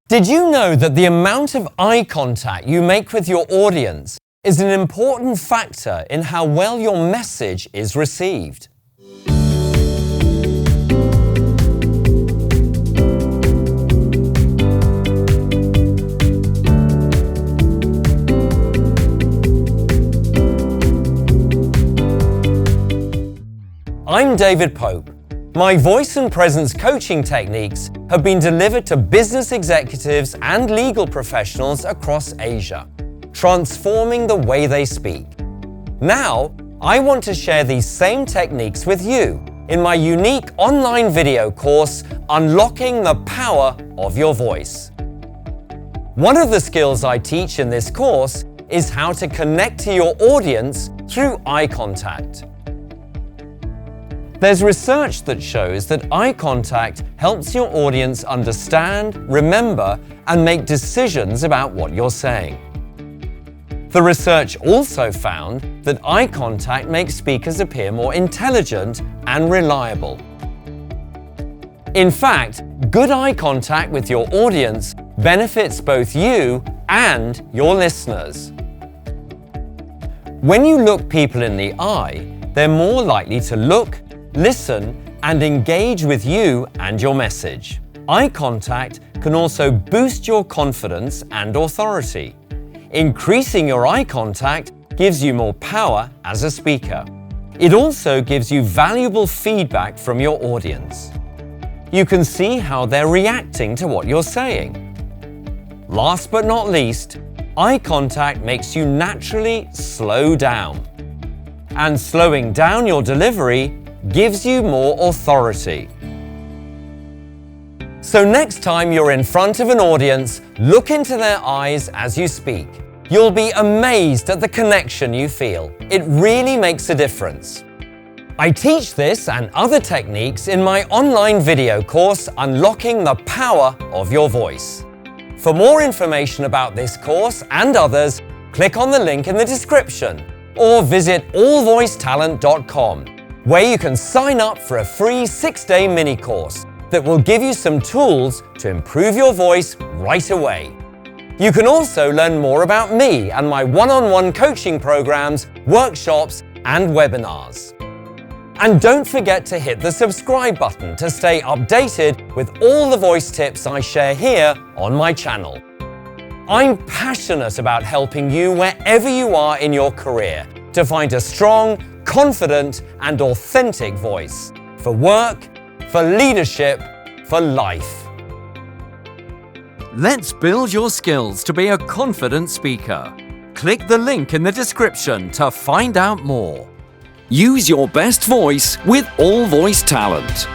Did you know that the amount of eye contact you make with your audience is an important factor in how well your message is received? I'm David Pope. My voice and presence coaching techniques have been delivered to business executives and legal professionals across Asia, transforming the way they speak. Now, I want to share these same techniques with you in my unique online video course, Unlocking the Power of Your Voice. One of the skills I teach in this course is how to connect to your audience through eye contact. There's research that shows that eye contact helps your audience understand, remember, and make decisions about what you're saying. The research also found that eye contact makes speakers appear more intelligent and reliable. In fact, good eye contact with your audience benefits both you and your listeners. When you look people in the eye, they're more likely to look, listen, and engage with you and your message. Eye contact can also boost your confidence and authority. Increasing your eye contact gives you more power as a speaker. It also gives you valuable feedback from your audience. You can see how they're reacting to what you're saying. Last but not least, eye contact makes you naturally slow down. And slowing down your delivery gives you more authority. So next time you're in front of an audience, look into their eyes as you speak. You'll be amazed at the connection you feel. It really makes a difference. I teach this and other techniques in my online video course, Unlocking the Power of Your Voice. For more information about this course and others, click on the link in the description or visit allvoicetalent.com. where you can sign up for a free 6-day mini course that will give you some tools to improve your voice right away. You can also learn more about me and my one-on-one coaching programs, workshops, and webinars. And don't forget to hit the subscribe button to stay updated with all the voice tips I share here on my channel. I'm passionate about helping you wherever you are in your career to find a strong, confident and authentic voice for work, for leadership, for life. Let's build your skills to be a confident speaker. Click the link in the description to find out more. Use your best voice with All Voice Talent.